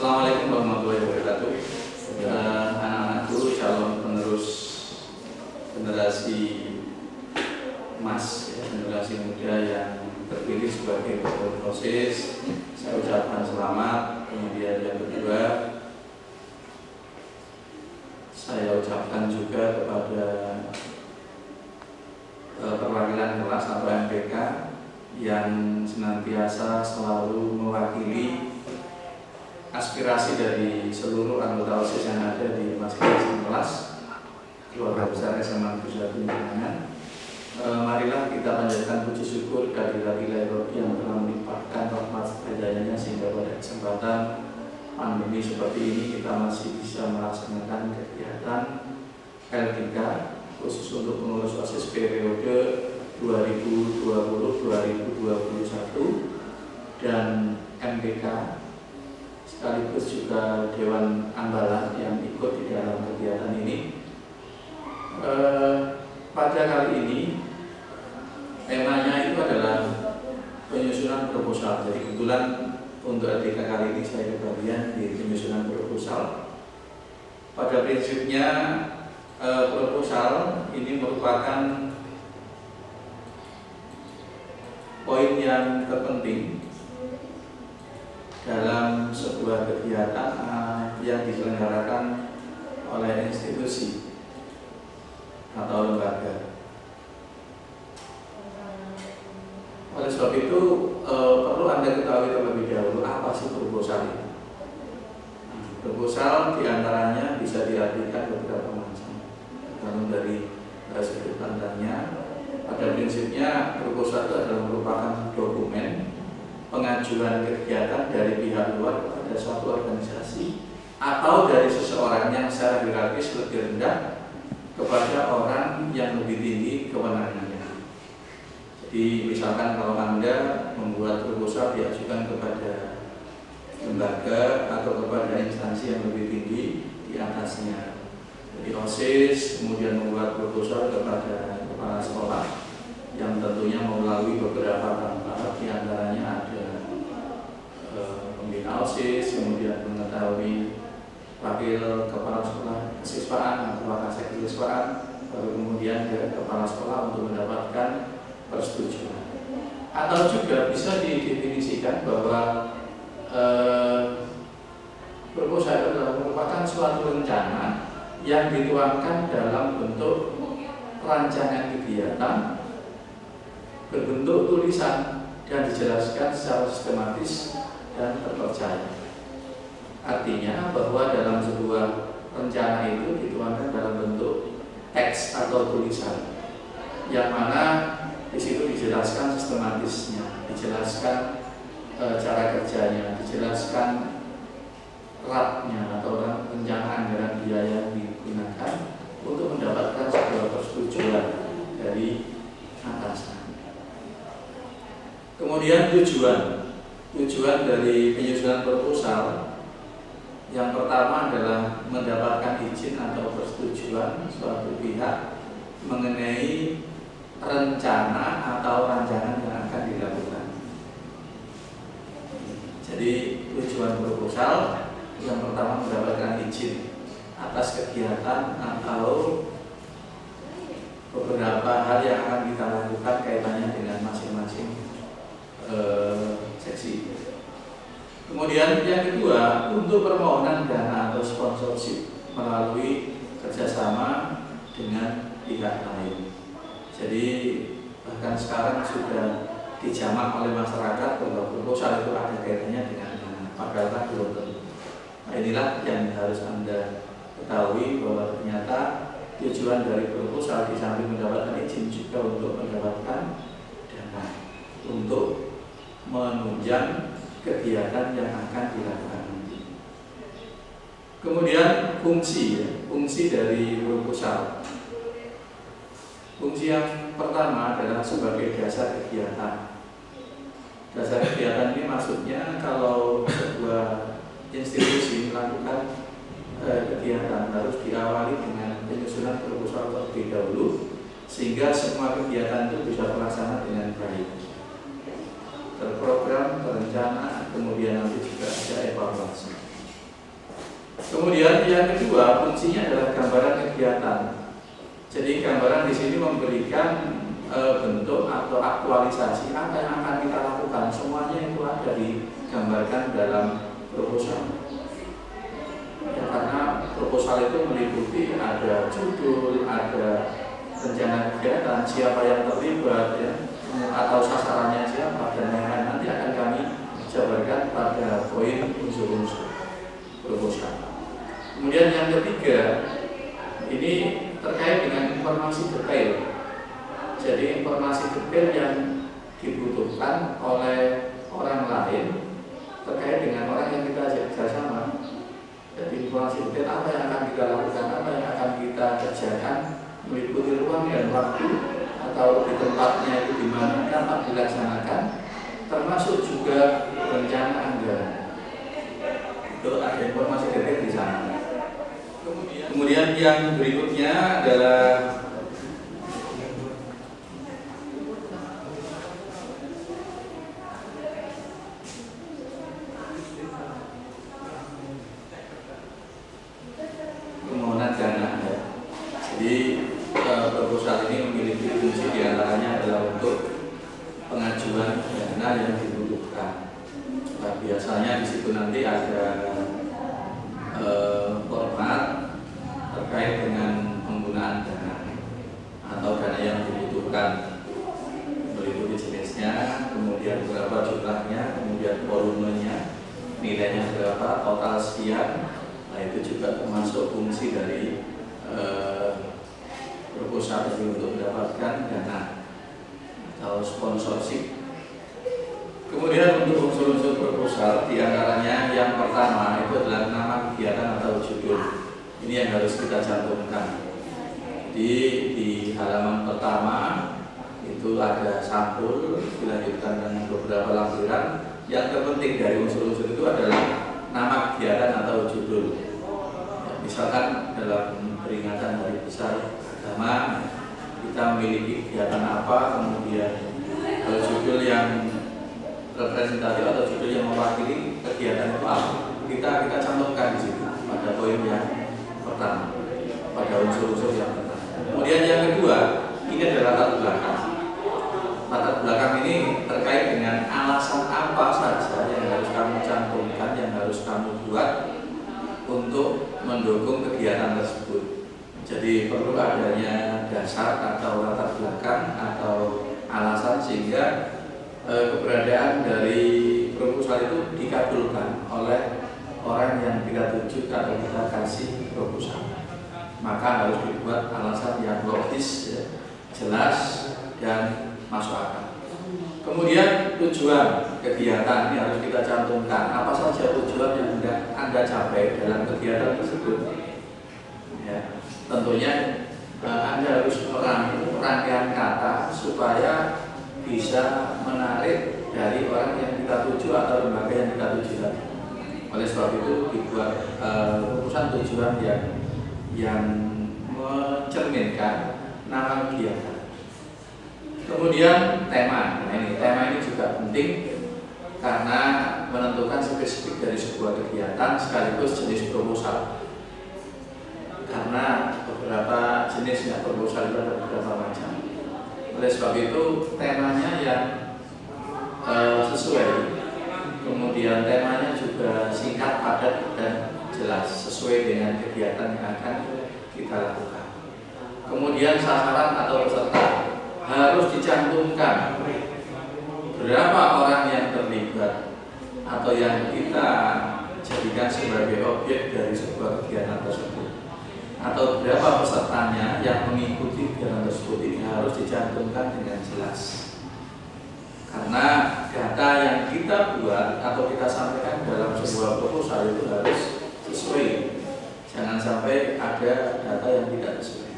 Assalamualaikum warahmatullahi wabarakatuh. Anak-anakku calon penerus generasi emas, generasi muda yang terpilih sebagai ketua OSIS, saya ucapkan selamat. Kemudian yang kedua, saya ucapkan juga kepada perwakilan kelas atau MPK yang senantiasa selalu mewakili aspirasi dari seluruh anggota OSIS yang ada di masing-masing kelas keluarga besar SMA Negeri 1 Jenangan. Marilah kita panjatkan puji syukur kehadirat Ilahi Rabbi yang telah melimpahkan rahmat hidayahnya sehingga pada kesempatan pandemi seperti ini kita masih bisa melaksanakan kegiatan LDK khusus untuk pengurus OSIS periode 2020-2021 dan MPK sekaligus juga Dewan Ambalan yang ikut di dalam kegiatan ini. Pada kali ini temanya itu adalah penyusunan proposal. Jadi kebetulan untuk LDK kali ini saya kebagian di penyusunan proposal. Pada prinsipnya proposal ini merupakan poin yang terpenting dalam sebuah kegiatan yang diselenggarakan oleh institusi atau lembaga. Oleh sebab itu perlu Anda ketahui terlebih dahulu apa sih proposal ini. Proposal diantaranya bisa diartikan beberapa macam. Namun dari sudut pandangnya, pada prinsipnya proposal itu adalah merupakan dokumen pengajuan kegiatan dari pihak luar kepada suatu organisasi atau dari seseorang yang secara hierarkis lebih rendah kepada orang yang lebih tinggi kewenangannya. Jadi misalkan kalau Anda membuat proposal diajukan kepada lembaga atau kepada instansi yang lebih tinggi di atasnya. Jadi OSIS kemudian membuat proposal kepada kepala sekolah yang tentunya melalui beberapa tahap, diantaranya ada pembina OSIS, kemudian mengetahui wakil kepala sekolah kesiswaan atau wakasek kesiswaan, baru kemudian ke kepala sekolah untuk mendapatkan persetujuan. Atau juga bisa didefinisikan bahwa proposal itu adalah merupakan suatu rencana yang dituangkan dalam bentuk rancangan kegiatan berbentuk tulisan dan dijelaskan secara sistematis dan terpercaya. Artinya bahwa dalam sebuah rencana itu dituangkan dalam bentuk teks atau tulisan, yang mana di situ dijelaskan sistematisnya, dijelaskan cara kerjanya, dijelaskan rapnya atau rencana anggaran biaya yang digunakan untuk mendapatkan sebuah persetujuan dari atasan. Kemudian tujuan dari penyusunan proposal yang pertama adalah mendapatkan izin atau persetujuan suatu pihak mengenai rencana atau rancangan yang akan dilakukan. Jadi tujuan proposal yang pertama mendapatkan izin atas kegiatan atau beberapa hal yang akan kita lakukan kaitannya dengan masing-masing seksi. Kemudian yang kedua, untuk permohonan dana atau sponsorship melalui kerjasama dengan pihak lain. Jadi bahkan sekarang sudah dijamak oleh masyarakat bahwa proposal itu ada kaitannya dengan dana, padahal belum tentu. Nah, inilah yang harus Anda ketahui bahwa ternyata tujuan dari proposal di samping mendapatkan izin juga untuk mendapatkan dana untuk menunjang kegiatan yang akan dilakukan nanti. Kemudian fungsi dari proposal. Fungsi yang pertama adalah sebagai dasar kegiatan. Dasar kegiatan ini maksudnya kalau sebuah institusi melakukan kegiatan harus diawali dengan penyusunan proposal terlebih dahulu sehingga semua kegiatan itu bisa terlaksana dengan baik, terprogram, terencana, kemudian nanti juga ada evaluasi. Kemudian yang kedua, fungsinya adalah gambaran kegiatan. Jadi gambaran di sini memberikan bentuk atau aktualisasi apa yang akan kita lakukan. Semuanya itu ada digambarkan dalam proposal. Ya, karena proposal itu meliputi ada judul, ada rencana kegiatan, siapa yang terlibat, ya, atau sasarannya siapa, dan lain-lain. Nanti akan kami jabarkan pada poin unsur-unsur proposal. Kemudian yang ketiga, ini terkait dengan informasi detail. Jadi informasi detail yang dibutuhkan oleh orang lain terkait dengan orang yang kita ajak kerjasama. Jadi informasi detail apa yang akan kita lakukan, apa yang akan kita kerjakan, meliputi ruang dan waktu atau di tempatnya itu di mana dapat dilaksanakan, termasuk juga rencana anggaran. Itu ada informasi detail di sana. Kemudian yang berikutnya adalah permohonan dana. Jadi proposal ini memiliki fungsi diantaranya adalah untuk pengajuan dana yang dibutuhkan. Nah, biasanya di situ nanti ada format terkait dengan penggunaan dana atau dana yang dibutuhkan, meliputi jenisnya, kemudian berapa jumlahnya, kemudian volumenya, nilainya berapa, total sekian. Nah, itu juga termasuk fungsi dari proposal untuk mendapatkan dana atau sponsorship. Kemudian untuk unsur-unsur proposal diantaranya yang pertama itu adalah nama kegiatan atau judul. Ini yang harus kita cantumkan. Jadi di halaman pertama itu ada sampul, dilanjutkan dengan beberapa lampiran. Yang terpenting dari unsur-unsur itu adalah nama kegiatan atau judul. Ya, misalkan dalam peringatan Hari Besar Agama kita memiliki kegiatan apa, kemudian judul yang representatif atau judul yang mewakili kegiatan itu apa, kita cantumkan di situ pada poin yang pertama, pada unsur-unsur yang pertama. Kemudian yang kedua, ini adalah latar belakang. Latar belakang ini terkait dengan alasan apa saja yang harus kamu cantumkan, yang harus kamu buat untuk mendukung kegiatan tersebut. Jadi perlu adanya dasar atau latar belakang atau alasan sehingga keberadaan dari proposal itu dikabulkan oleh orang yang kita tuju atau kita kasih proposal. Maka harus dibuat alasan yang logis, ya, jelas dan masuk akal. Kemudian tujuan kegiatan ini harus kita cantumkan. Apa saja tujuan yang hendak Anda capai dalam kegiatan tersebut? Ya, tentunya Anda harus merangkum rangkaian kata supaya bisa menarik dari orang yang kita tuju atau lembaga yang kita tuju tadi. Oleh sebab itu dibuat rumusan tujuan yang mencerminkan nama kegiatan. Kemudian tema. Nah, tema ini juga penting karena menentukan spesifik dari sebuah kegiatan sekaligus jenis proposal. Karena beberapa jenisnya proposal itu ada beberapa macam. Oleh sebab itu temanya yang sesuai, kemudian temanya juga singkat, padat dan jelas sesuai dengan kegiatan yang akan kita lakukan. Kemudian sasaran atau peserta harus dicantumkan berapa orang yang terlibat atau yang kita jadikan sebagai objek dari sebuah kegiatan tersebut, atau berapa pesertanya yang mengikuti kegiatan tersebut. Ini harus dicantumkan dengan jelas. Karena data yang kita buat atau kita sampaikan dalam sebuah proposal itu harus sesuai. Jangan sampai ada data yang tidak sesuai.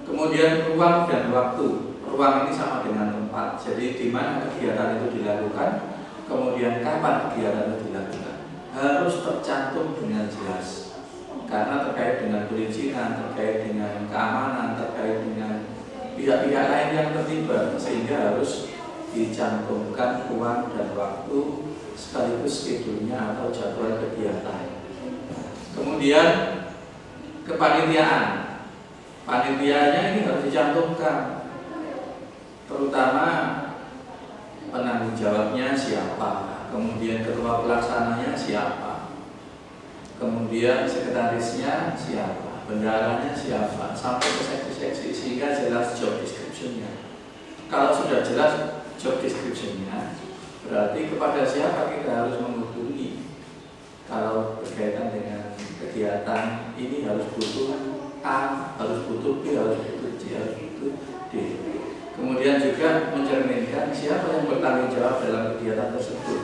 Kemudian ruang dan waktu. Ruang ini sama dengan tempat. Jadi di mana kegiatan itu dilakukan, kemudian kapan kegiatan itu dilakukan, harus tercantum dengan jelas. Karena terkait dengan perizinan, terkait dengan keamanan, terkait dengan pihak-pihak lain yang terlibat, sehingga harus dicantumkan ruang dan waktu sekaligus schedule-nya atau jadwal kegiatan. Kemudian kepanitiaan, panitianya ini harus dicantumkan, terutama penanggung jawabnya siapa, kemudian ketua pelaksananya siapa, kemudian sekretarisnya siapa, bendaranya siapa, sampai ke seksi-seksi, sehingga jelas job description-nya. Kalau sudah jelas job description-nya, berarti kepada siapa kita harus menghubungi. Kalau berkaitan dengan kegiatan ini harus butuh A, harus butuh B, harus butuh C, harus butuh D. Kemudian juga mencerminkan siapa yang bertanggung jawab dalam kegiatan tersebut,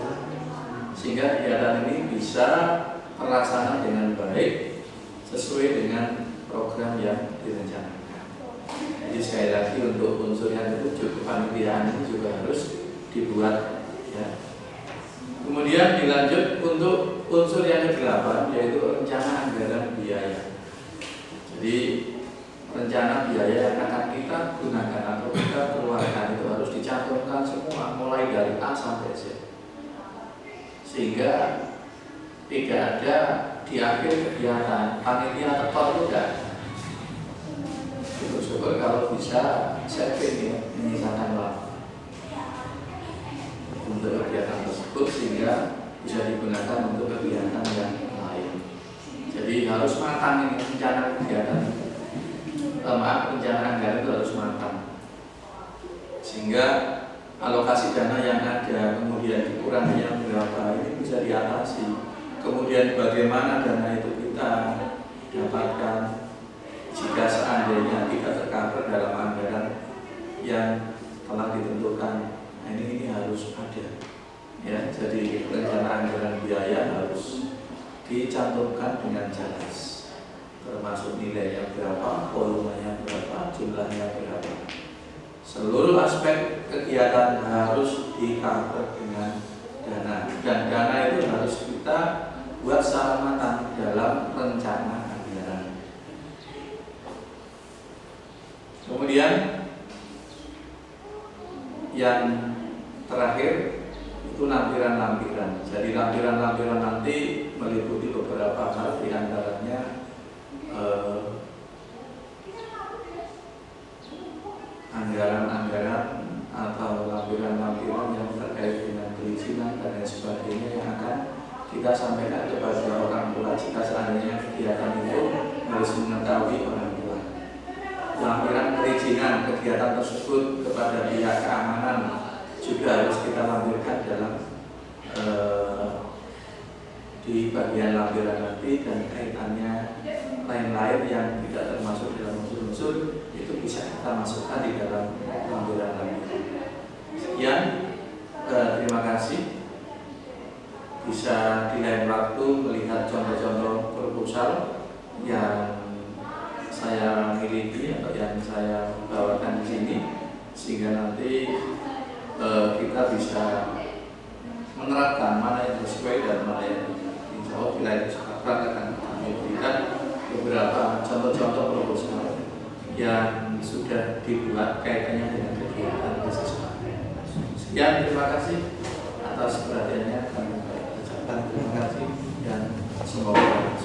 sehingga kegiatan ini bisa terlaksana dengan baik sesuai dengan program yang direncanakan. Jadi sekali lagi untuk unsur yang ketujuh, kepanitiaan ini juga harus dibuat ya. Kemudian dilanjut untuk unsur yang ke-8, yaitu rencana anggaran biaya. Jadi rencana biaya yang akan kita gunakan atau kita keluarkan itu harus dicantumkan semua, mulai dari A sampai Z, sehingga tidak ada di akhir kegiatan panitia tekor itu tidak. Syukur kalau bisa saving ya, menyisakan waktu untuk kegiatan tersebut sehingga bisa digunakan untuk kegiatan yang lain. Jadi harus matang ini rencana kegiatan, rencana anggaran itu harus matang, sehingga alokasi dana yang ada, kemudian dikuranginya berapa, ini bisa diatasi. Kemudian bagaimana dana itu kita dapatkan jika seandainya tidak tercover dalam anggaran yang telah ditentukan. Nah, ini harus ada ya. Jadi rencana anggaran biaya harus dicantumkan dengan jelas, termasuk nilainya berapa, volumenya berapa, jumlahnya berapa. Seluruh aspek kegiatan harus di-cover dengan dana, dan dana itu harus kita buat secara matang dalam rencana anggaran. Kemudian yang terakhir itu lampiran-lampiran. Jadi lampiran-lampiran nanti meliputi beberapa hal, diantaranya anggaran-anggaran atau lampiran-lampiran yang terkait dengan perizinan dan lain sebagainya yang akan kita sampaikan kepada orang tua jika seandainya kegiatan itu harus mengetahui orang tua. Lampiran perizinan kegiatan tersebut kepada pihak keamanan juga harus kita lampirkan dalam di bagian lampiran nanti, dan kaitannya lain-lain yang tidak termasuk dalam unsur-unsur itu bisa kita masukkan di dalam lampiran nanti. Sekian, terima kasih. Bisa di lain waktu melihat contoh-contoh proposal yang saya miliki atau yang saya bawakan di sini, sehingga nanti kita bisa menerapkan mana yang sesuai dan mana yang insya Allah bila kesempatan akan kami berikan beberapa contoh-contoh proposal yang sudah dibuat kaitannya dengan kegiatan mahasiswa. Sekian, terima kasih atas perhatiannya. Kami ucapkan terima kasih dan semoga